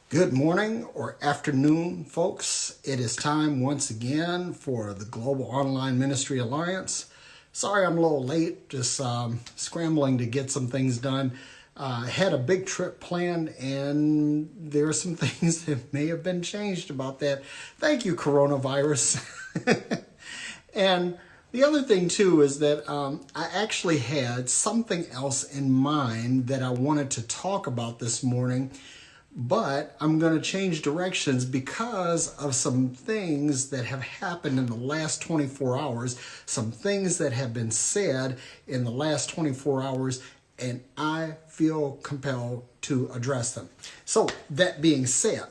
Good morning or afternoon, folks. It is time once again for the Global Online Ministry Alliance. Sorry I'm a little late, just scrambling to get some things done. Had a big trip planned and there are some things that may have been changed about that. Thank you, coronavirus. And the other thing too is that I actually had something else in mind that I wanted to talk about this morning. But I'm going to change directions because of some things that have happened in the last 24 hours, some things that have been said in the last 24 hours, and I feel compelled to address them. So that being said,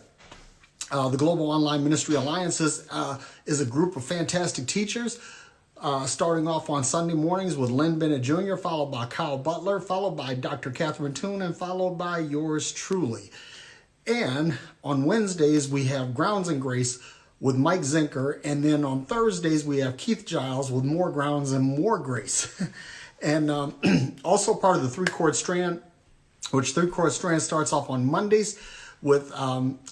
the Global Online Ministry Alliance is a group of fantastic teachers, starting off on Sunday mornings with Lynn Bennett Jr., followed by Kyle Butler, followed by Dr. Catherine Toon, and followed by yours truly. And on Wednesdays, we have Grounds and Grace with Mike Zinker. And then on Thursdays, we have Keith Giles with More Grounds and More Grace. And also part of the Three-Chord Strand, which Three-Chord Strand starts off on Mondays with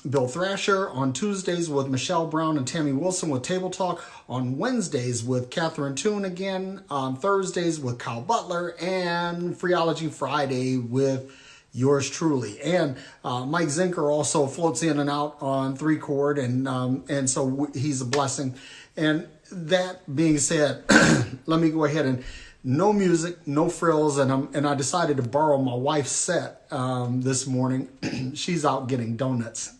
Bill Thrasher, on Tuesdays with Michelle Brown and Tammy Wilson with Table Talk, on Wednesdays with Catherine Toon again, on Thursdays with Kyle Butler, and Freeology Friday with yours truly. And Mike Zinker also floats in and out on Three-Chord, and so he's a blessing. And that being said, let me go ahead and no music, no frills, and I decided to borrow my wife's set this morning. She's out getting donuts.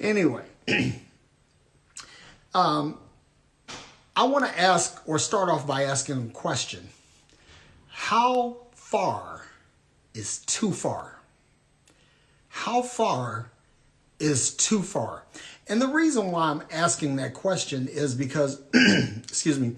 Anyway, I want to ask or start off by asking a question. How far is too far? How far is too far? And the reason why I'm asking that question is because, excuse me,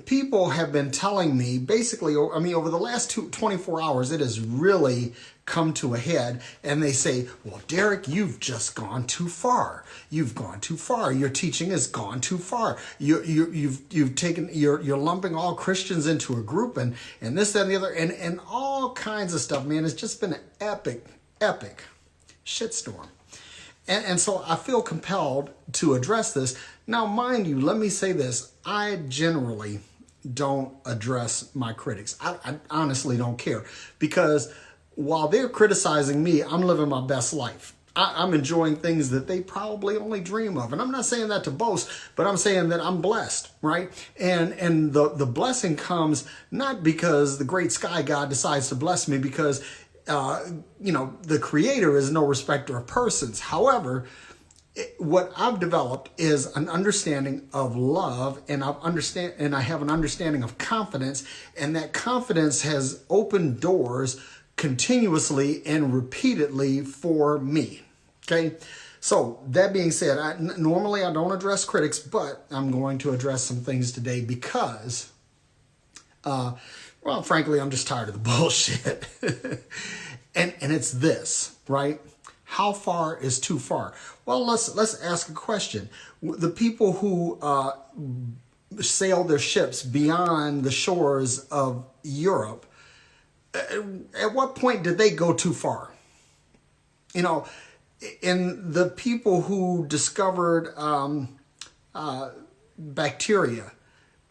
people have been telling me basically, I mean, over the last 24 hours, it has really come to a head. And they say, well, Derek, you've just gone too far. You've gone too far. Your teaching has gone too far. You've taken, you're lumping all Christians into a group and this, that, and the other, and all kinds of stuff, man. It's just been an epic shitstorm. And so I feel compelled to address this. Now, mind you, let me say this. I generally don't address my critics. I honestly don't care, because while they're criticizing me, I'm living my best life. I'm enjoying things that they probably only dream of. And I'm not saying that to boast, but I'm saying that I'm blessed, right? And the blessing comes not because the great sky God decides to bless me, because the Creator is no respecter of persons. However, what I've developed is an understanding of love, and I have an understanding of confidence, and that confidence has opened doors continuously and repeatedly for me. Okay. So that being said, normally I don't address critics, but I'm going to address some things today because, well, frankly, I'm just tired of the bullshit. and it's this, right? How far is too far? Well, let's ask a question. The people who sailed their ships beyond the shores of Europe, at what point did they go too far? You know, and the people who discovered bacteria,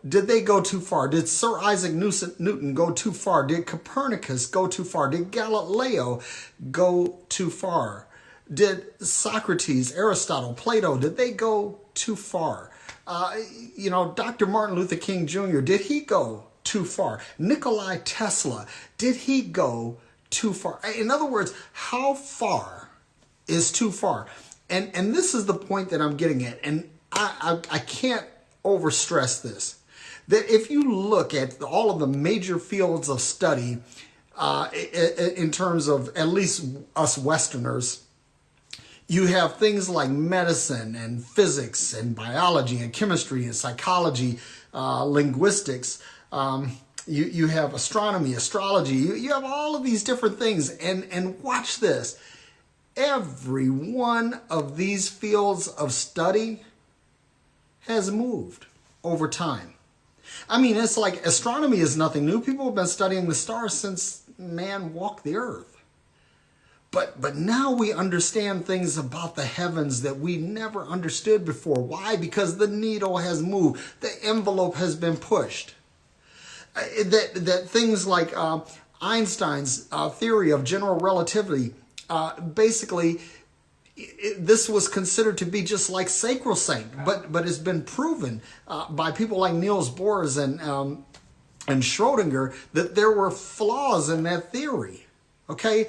did they go too far? Did Sir Isaac Newton go too far? Did Copernicus go too far? Did Galileo go too far? Did Socrates, Aristotle, Plato, did they go too far? Dr. Martin Luther King Jr., did he go too far? Nikola Tesla, did he go too far? In other words, how far is too far? And this is the point that I'm getting at. And I can't overstress this. That if you look at all of the major fields of study, in terms of at least us Westerners, you have things like medicine and physics and biology and chemistry and psychology, linguistics. You have astronomy, astrology. You have all of these different things. And watch this. Every one of these fields of study has moved over time. I mean, it's like astronomy is nothing new. People have been studying the stars since man walked the earth. But now we understand things about the heavens that we never understood before. Why? Because the needle has moved. The envelope has been pushed. That things like Einstein's theory of general relativity, basically, this was considered to be just like sacrosanct, but it's been proven by people like Niels Bohr and Schrodinger that there were flaws in that theory. Okay.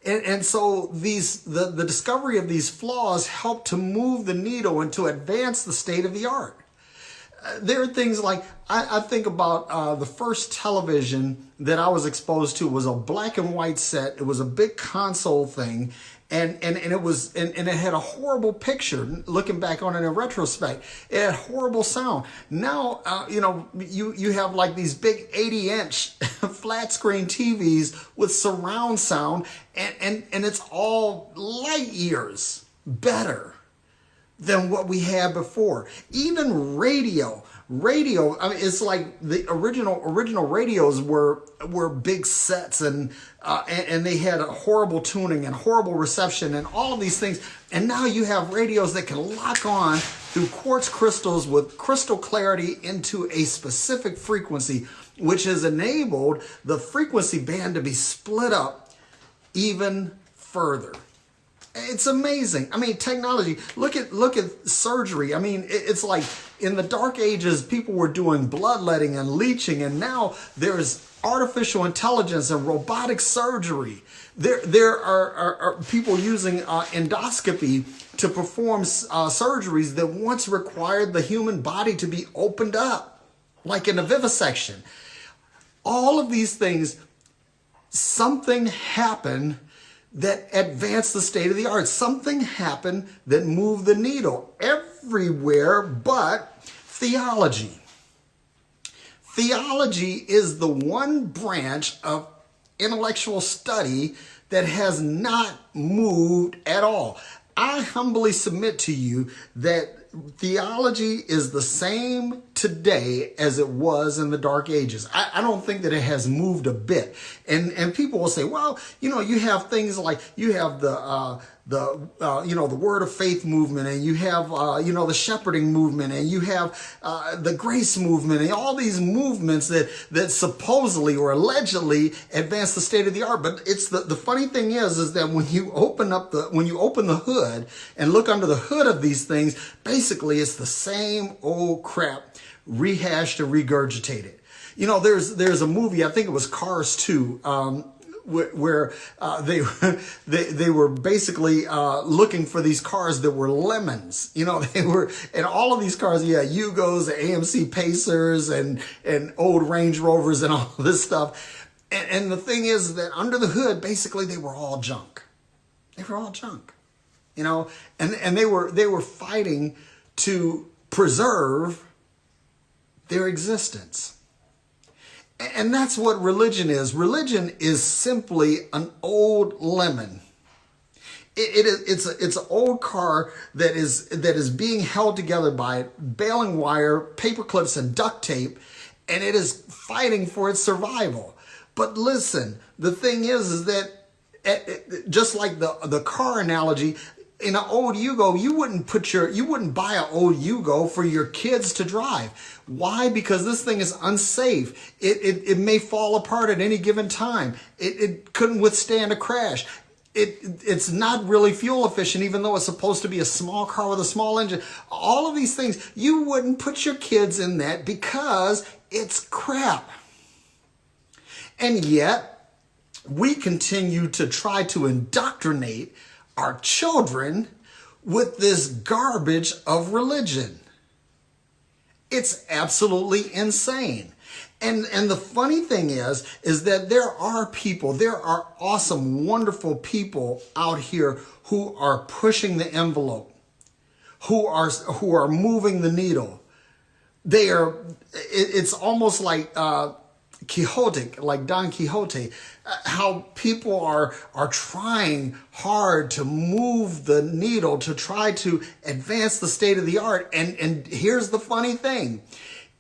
And so the discovery of these flaws helped to move the needle and to advance the state of the art. There are things like, I think about the first television that I was exposed to was a black and white set. It was a big console thing. And it had a horrible picture. Looking back on it in retrospect, it had horrible sound. Now, you have like these big 80-inch flat screen TVs with surround sound, and it's all light years better than what we had before. Even radio, I mean, it's like the original radios were big sets and they had a horrible tuning and horrible reception and all of these things. And now you have radios that can lock on through quartz crystals with crystal clarity into a specific frequency, which has enabled the frequency band to be split up even further. It's amazing. I mean, technology, look at surgery. I mean, it's like in the dark ages, people were doing bloodletting and leeching, and now there's artificial intelligence and robotic surgery. There are people using endoscopy to perform surgeries that once required the human body to be opened up, like in a vivisection. All of these things, something happened that advanced the state of the art. Something happened that moved the needle everywhere but theology. Theology is the one branch of intellectual study that has not moved at all. I humbly submit to you that theology is the same today as it was in the Dark Ages. I don't think that it has moved a bit. And people will say, well, you have things like, you have the Word of Faith movement, and you have, the shepherding movement, and you have the grace movement, and all these movements that supposedly or allegedly advance the state of the art. But it's the funny thing is that when you open the hood and look under the hood of these things, basically it's the same old crap rehashed and regurgitated. There's a movie, I think it was Cars 2, where they were basically looking for these cars that were lemons. And all of these cars, Yugos, AMC Pacers, and old Range Rovers, and all this stuff. And the thing is that under the hood, basically they were all junk. They were all junk, and they were fighting to preserve their existence. And that's what religion is. Religion is simply an old lemon. It's an old car that is being held together by baling wire, paper clips, and duct tape, and it is fighting for its survival. But listen, the thing is that just like the car analogy, in an old Yugo, you wouldn't buy an old Yugo for your kids to drive. Why? Because this thing is unsafe. It may fall apart at any given time. It couldn't withstand a crash. It's not really fuel efficient, even though it's supposed to be a small car with a small engine. All of these things, you wouldn't put your kids in that because it's crap. And yet, we continue to try to indoctrinate our children with this garbage of religion. It's absolutely insane. And the funny thing is that there are awesome, wonderful people out here who are pushing the envelope, who are moving the needle. It's almost like Quixotic, like Don Quixote, how people are trying hard to move the needle to try to advance the state of the art. And here's the funny thing,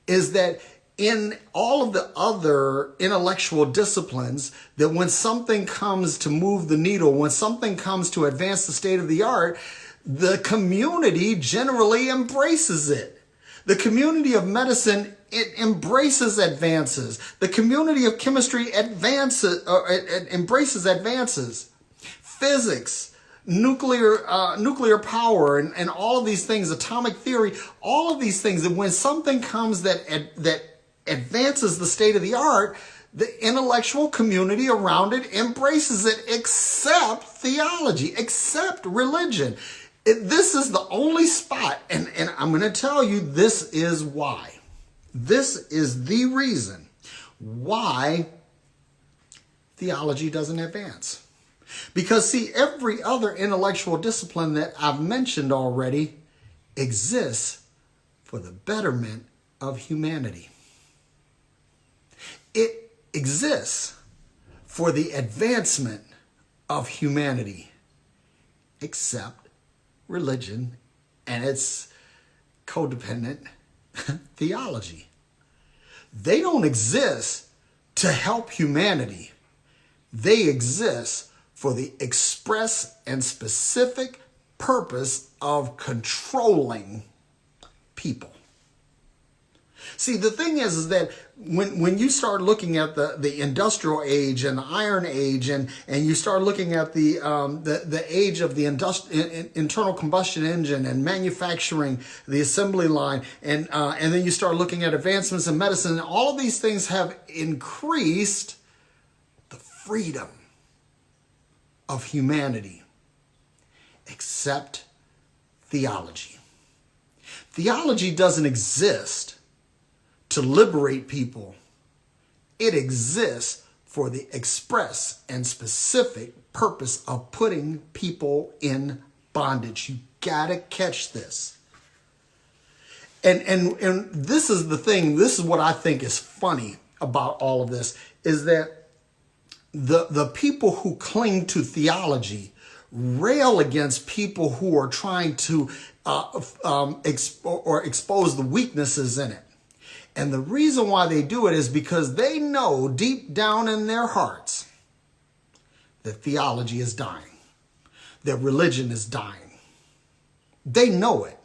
is that in all of the other intellectual disciplines, that when something comes to move the needle, when something comes to advance the state of the art, the community generally embraces it. The community of medicine, it embraces advances. The community of chemistry embraces advances. Physics, nuclear power, and all of these things, atomic theory, all of these things. And when something comes that advances the state of the art, the intellectual community around it embraces it, except theology, except religion. This is the only spot, and I'm going to tell you, this is why. This is the reason why theology doesn't advance. Because, see, every other intellectual discipline that I've mentioned already exists for the betterment of humanity. It exists for the advancement of humanity, except religion and its codependent theology. They don't exist to help humanity. They exist for the express and specific purpose of controlling people. See, the thing is that when you start looking at the industrial age and the iron age, and you start looking at the age of the internal combustion engine and manufacturing, the assembly line, and then you start looking at advancements in medicine, all of these things have increased the freedom of humanity, except theology. Theology doesn't exist to liberate people. It exists for the express and specific purpose of putting people in bondage. You gotta catch this. And this is the thing, this is what I think is funny about all of this, is that the people who cling to theology rail against people who are trying to expose the weaknesses in it. And the reason why they do it is because they know deep down in their hearts that theology is dying, that religion is dying. They know it.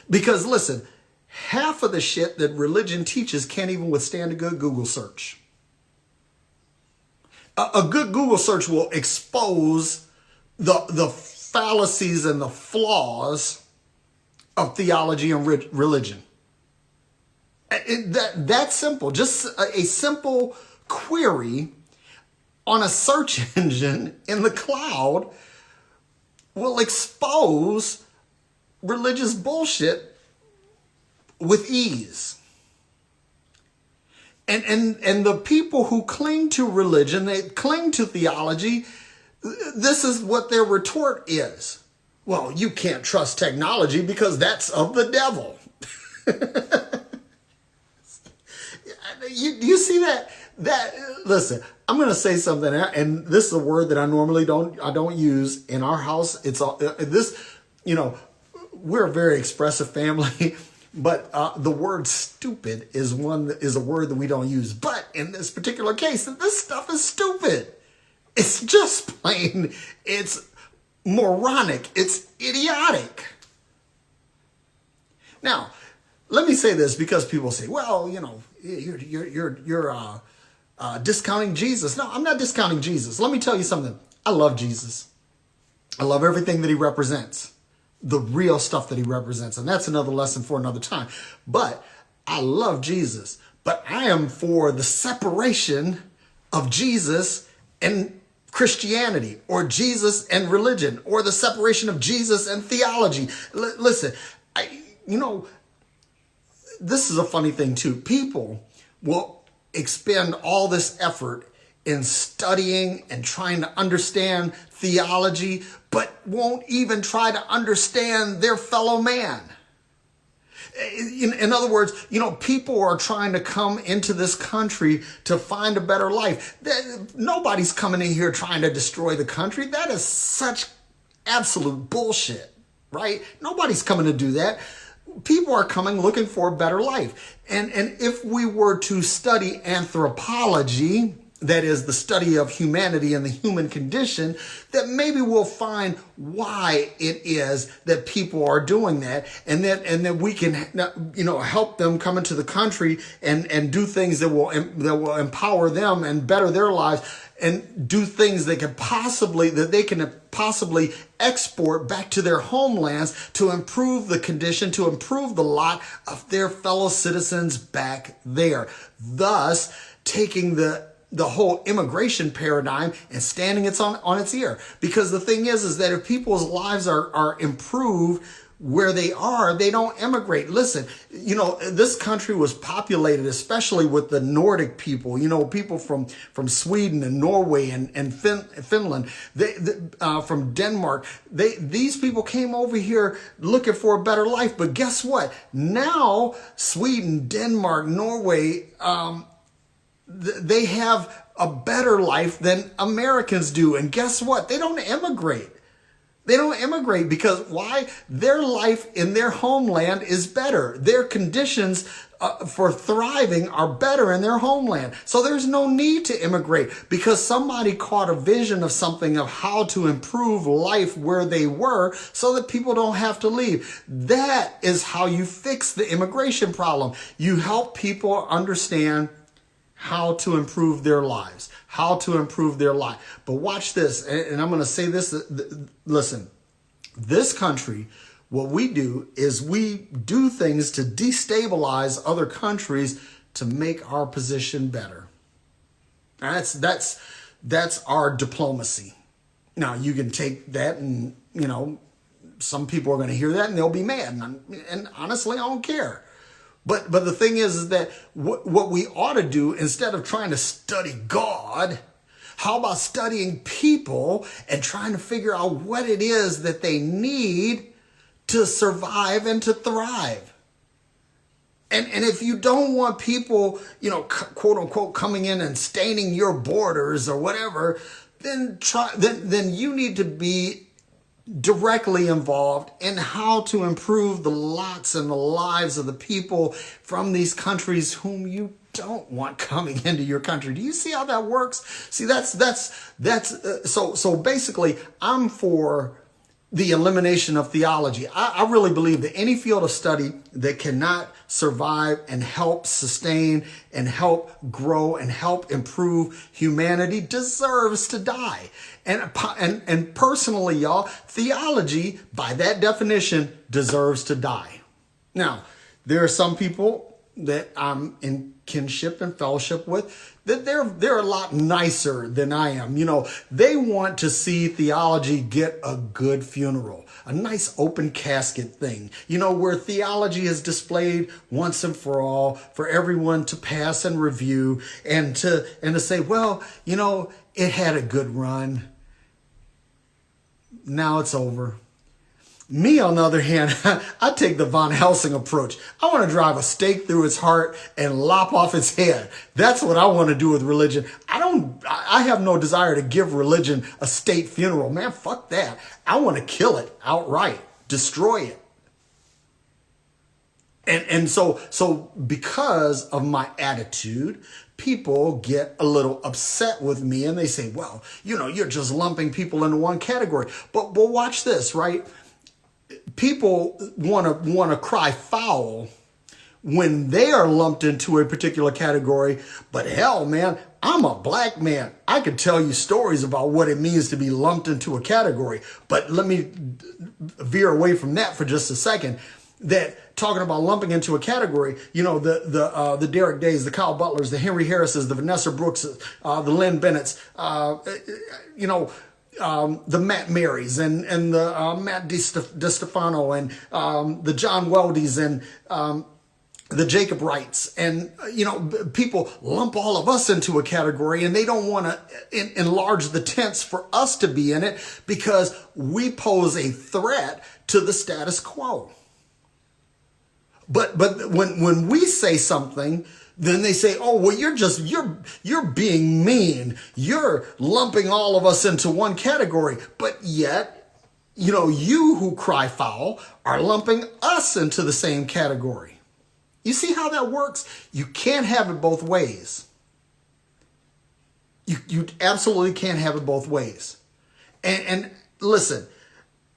Because listen, half of the shit that religion teaches can't even withstand a good Google search. A good Google search will expose the fallacies and the flaws of theology and religion. That's simple. Just a simple query on a search engine in the cloud will expose religious bullshit with ease. And the people who cling to religion, they cling to theology, this is what their retort is. Well, you can't trust technology because that's of the devil. You see that? Listen, I'm going to say something, and this is a word that I normally don't use in our house. It's all this, we're a very expressive family, but the word stupid is a word that we don't use. But in this particular case, this stuff is stupid. It's just plain, it's moronic, it's idiotic. Now, let me say this, because people say, well, you're discounting Jesus. No, I'm not discounting Jesus. Let me tell you something. I love Jesus. I love everything that he represents, the real stuff that he represents. And that's another lesson for another time. But I love Jesus. But I am for the separation of Jesus and Christianity, or Jesus and religion, or the separation of Jesus and theology. Listen, this is a funny thing too. People will expend all this effort in studying and trying to understand theology, but won't even try to understand their fellow man. In other words, people are trying to come into this country to find a better life. Nobody's coming in here trying to destroy the country. That is such absolute bullshit, right? Nobody's coming to do that. People are coming looking for a better life. And if we were to study anthropology, that is the study of humanity and the human condition, that maybe we'll find why it is that people are doing that, and that we can, help them come into the country and do things that will empower them and better their lives, and do things they can possibly export back to their homelands to improve the condition, to improve the lot of their fellow citizens back there, thus taking the whole immigration paradigm and standing it on its ear. Because the thing is that if people's lives are improved where they are, they don't immigrate. Listen, this country was populated, especially with the Nordic people, people from Sweden and Norway and Finland, from Denmark. These people came over here looking for a better life. But guess what? Now, Sweden, Denmark, Norway, they have a better life than Americans do. And guess what? They don't immigrate. They don't immigrate because why? Their life in their homeland is better. Their conditions for thriving are better in their homeland. So there's no need to immigrate because somebody caught a vision of something of how to improve life where they were so that people don't have to leave. That is how you fix the immigration problem. You help people understand how to improve their lives, how to improve their life. But watch this, and I'm going to say this, listen, this country, what we do is we do things to destabilize other countries to make our position better. That's our diplomacy. Now, you can take that and, some people are going to hear that and they'll be mad. And honestly, I don't care. But the thing is that what we ought to do, instead of trying to study God, how about studying people and trying to figure out what it is that they need to survive and to thrive? And if you don't want people, quote unquote, coming in and staining your borders or whatever, then you need to be directly involved in how to improve the lots and the lives of the people from these countries whom you don't want coming into your country. Do you see how that works? See, so basically I'm for the elimination of theology. I really believe that any field of study that cannot survive and help sustain and help grow and help improve humanity deserves to die. And personally, y'all, theology, by that definition, deserves to die. Now, there are some people that I'm in kinship and fellowship with that they're a lot nicer than I am. They want to see theology get a good funeral, a nice open casket thing, where theology is displayed once and for all for everyone to pass and review and to say, well, it had a good run. Now it's over. Me, on the other hand, I take the Von Helsing approach. I want to drive a stake through its heart and lop off its head. That's what I want to do with religion. I have no desire to give religion a state funeral. Man, fuck that. I want to kill it outright, destroy it. And so because of my attitude, people get a little upset with me and they say, well, you're just lumping people into one category. But watch this, right? People want to cry foul when they are lumped into a particular category. But hell, man, I'm a black man. I could tell you stories about what it means to be lumped into a category. But let me veer away from that for just a second. That talking about lumping into a category, the Derek Days, the Kyle Butlers, the Henry Harrises, the Vanessa Brookses, the Lynn Bennett's, the Matt Marys and the Matt DiStefano and the John Weldys and the Jacob Wrights. And, people lump all of us into a category and they don't want to enlarge the tents for us to be in it because we pose a threat to the status quo. But when we say something, then they say, oh, well, you're being mean. You're lumping all of us into one category. But yet you who cry foul are lumping us into the same category. You see how that works? You can't have it both ways. You absolutely can't have it both ways. And listen,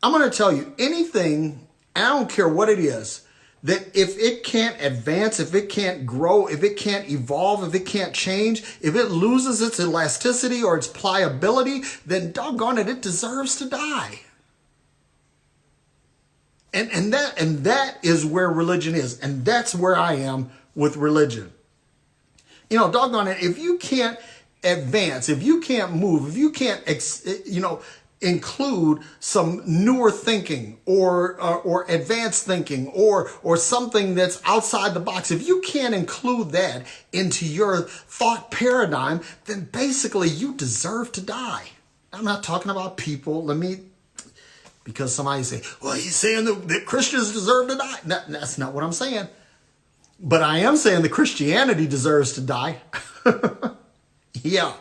I'm going to tell you anything, I don't care what it is, that if it can't advance, if it can't grow, if it can't evolve, if it can't change, if it loses its elasticity or its pliability, then doggone it, it deserves to die. And that is where religion is. And that's where I am with religion. Doggone it, if you can't advance, if you can't move, if you can't, include some newer thinking or advanced thinking or something that's outside the box, if you can't include that into your thought paradigm, then basically you deserve to die. I'm not talking about people. Because somebody say, well, he's saying that Christians deserve to die. No, that's not what I'm saying. But I am saying that Christianity deserves to die. Yeah.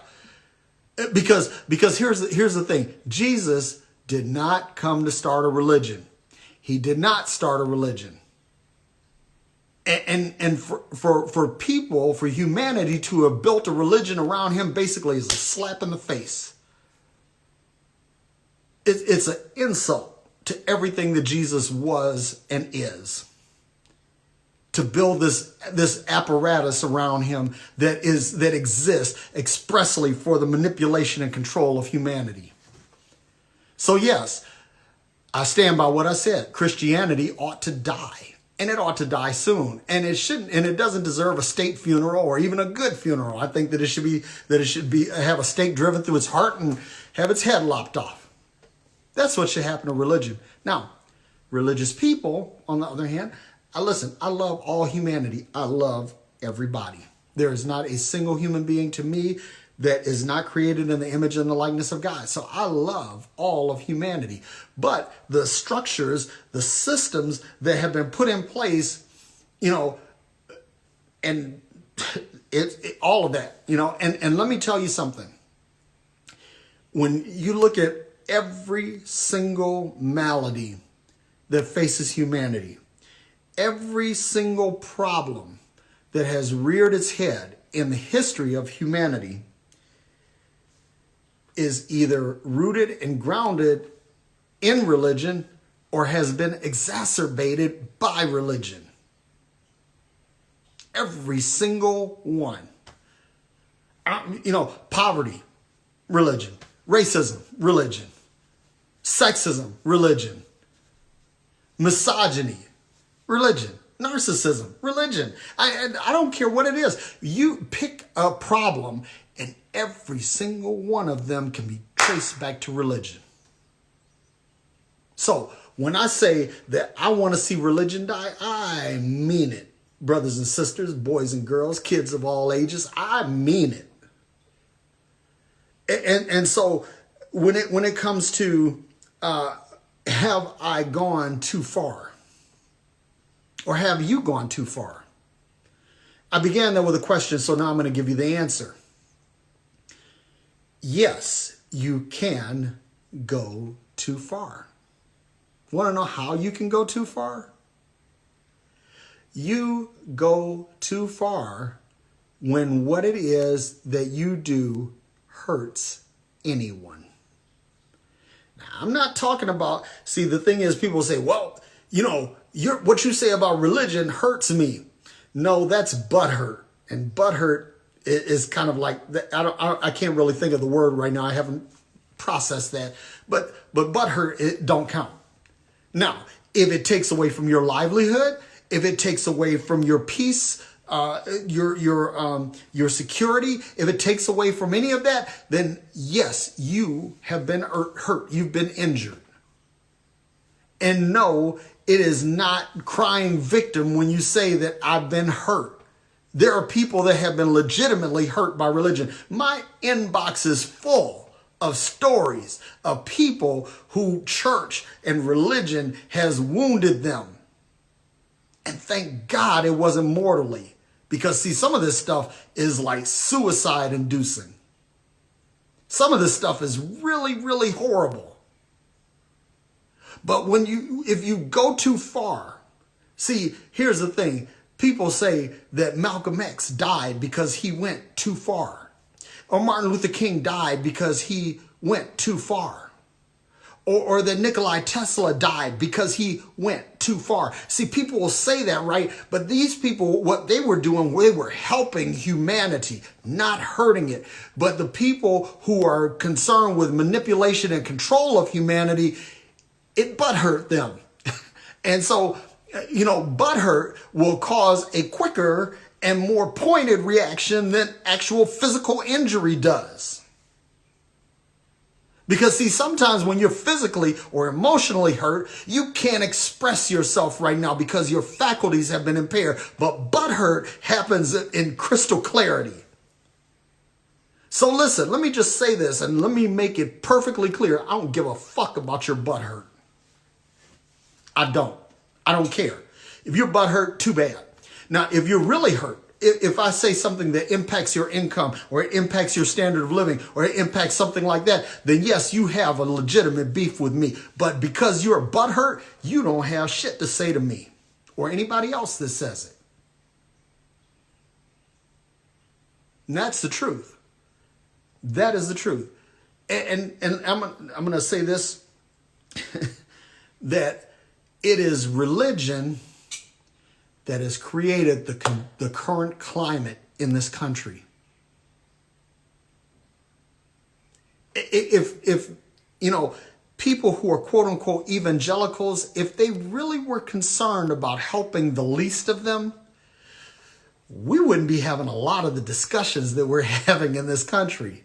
Because here's the thing. Jesus did not come to start a religion. He did not start a religion. And for people, for humanity to have built a religion around him basically is a slap in the face. It's an insult to everything that Jesus was and is. To build this apparatus around him that exists expressly for the manipulation and control of humanity. So yes, I stand by what I said. Christianity ought to die, and it ought to die soon. And it doesn't deserve a state funeral or even a good funeral. I think that it should be have a stake driven through its heart and have its head lopped off. That's what should happen to religion. Now, religious people, on the other hand, I love all humanity. I love everybody. There is not a single human being to me that is not created in the image and the likeness of God. So I love all of humanity. But the structures, the systems that have been put in place, and all of that, and let me tell you something. When you look at every single malady that faces humanity, every single problem that has reared its head in the history of humanity is either rooted and grounded in religion or has been exacerbated by religion. Every single one. Poverty, religion. Racism, religion. Sexism, religion. Misogyny, religion. Narcissism, religion. I don't care what it is. You pick a problem and every single one of them can be traced back to religion. So when I say that I want to see religion die, I mean it. Brothers and sisters, boys and girls, kids of all ages, I mean it. And so when it comes to have I gone too far? Or have you gone too far? I began that with a question, so now I'm going to give you the answer. Yes, you can go too far. Want to know how you can go too far? You go too far when what it is that you do hurts anyone. Now, I'm not talking about, see, the thing is, people say, well, what you say about religion hurts me. No, that's butthurt. And butthurt is kind of like, I can't really think of the word right now. I haven't processed that. But butthurt, it don't count. Now, if it takes away from your livelihood, if it takes away from your peace, your security, if it takes away from any of that, then yes, you have been hurt. You've been injured. And no, it is not crying victim when you say that I've been hurt. There are people that have been legitimately hurt by religion. My inbox is full of stories of people who church and religion has wounded them. And thank God it wasn't mortally. Because see, some of this stuff is like suicide inducing. Some of this stuff is really, really horrible. But if you go too far, see, here's the thing. People say that Malcolm X died because he went too far. Or Martin Luther King died because he went too far. Or that Nikola Tesla died because he went too far. See, people will say that, right? But these people, what they were doing, they were helping humanity, not hurting it. But the people who are concerned with manipulation and control of humanity, it butthurt them. And so, butthurt will cause a quicker and more pointed reaction than actual physical injury does. Because see, sometimes when you're physically or emotionally hurt, you can't express yourself right now because your faculties have been impaired. But butthurt happens in crystal clarity. So listen, let me just say this and let me make it perfectly clear. I don't give a fuck about your butthurt. I don't care. If your butt hurt, too bad. Now, if you're really hurt, if I say something that impacts your income or it impacts your standard of living or it impacts something like that, then yes, you have a legitimate beef with me. But because you're butthurt, you don't have shit to say to me or anybody else that says it. And that's the truth. That is the truth. And I'm going to say this, that it is religion that has created the current climate in this country. If people who are quote unquote evangelicals, if they really were concerned about helping the least of them, we wouldn't be having a lot of the discussions that we're having in this country.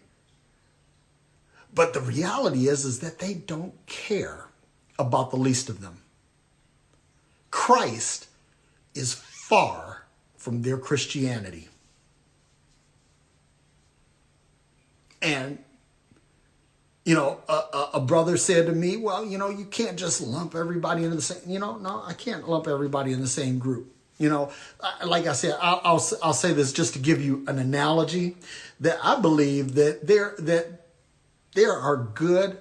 But the reality is that they don't care about the least of them. Christ is far from their Christianity. And, a brother said to me, well, you can't just lump everybody into the same, no, I can't lump everybody in the same group. Like I said, I'll say this just to give you an analogy, that I believe that there are good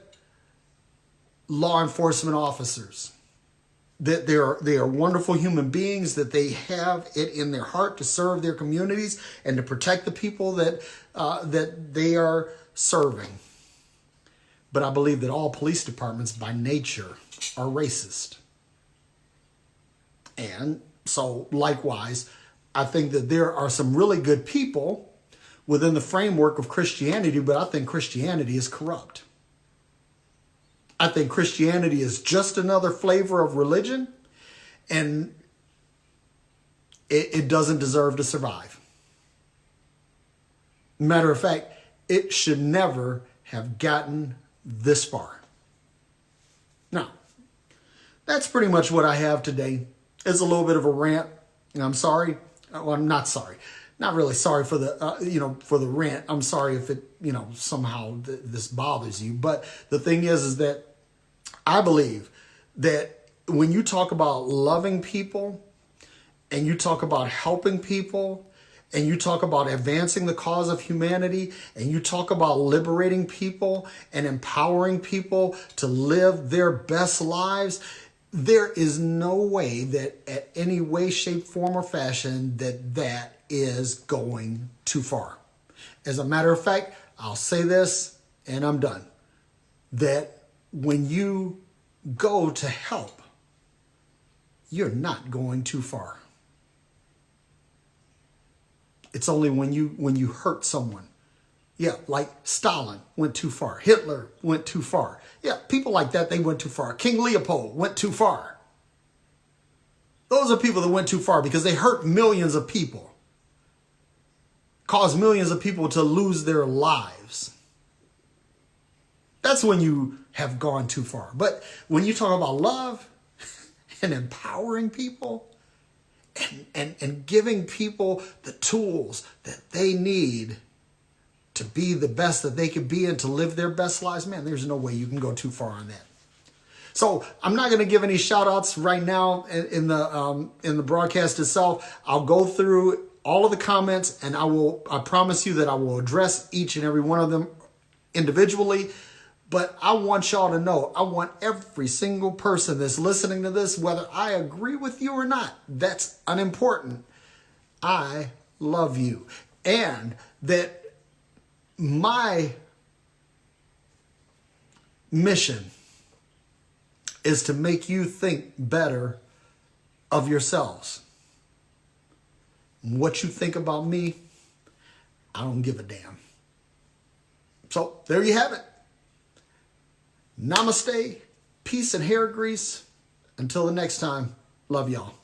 law enforcement officers, that they are wonderful human beings, that they have it in their heart to serve their communities and to protect the people that they are serving. But I believe that all police departments by nature are racist. And so likewise, I think that there are some really good people within the framework of Christianity, but I think Christianity is corrupt. I think Christianity is just another flavor of religion, and it doesn't deserve to survive. Matter of fact, it should never have gotten this far. Now, that's pretty much what I have today. It's a little bit of a rant, and I'm sorry. Well, I'm not sorry. Not really sorry for the, for the rant. I'm sorry if it, somehow this bothers you. But the thing is that I believe that when you talk about loving people and you talk about helping people and you talk about advancing the cause of humanity and you talk about liberating people and empowering people to live their best lives, there is no way that at any way, shape, form, or fashion that is going too far. As a matter of fact, I'll say this and I'm done. That when you go to help, you're not going too far. It's only when you hurt someone. Yeah, like Stalin went too far. Hitler went too far. Yeah, people like that, they went too far. King Leopold went too far. Those are people that went too far because they hurt millions of people. Caused millions of people to lose their lives. That's when you have gone too far. But when you talk about love and empowering people and giving people the tools that they need to be the best that they can be and to live their best lives, man, there's no way you can go too far on that. So I'm not going to give any shout outs right now in the broadcast itself. I'll go through all of the comments and I promise you that I will address each and every one of them individually. But I want y'all to know, I want every single person that's listening to this, whether I agree with you or not, that's unimportant. I love you. And that my mission is to make you think better of yourselves. What you think about me, I don't give a damn. So there you have it. Namaste, peace and hair grease. Until the next time, love y'all.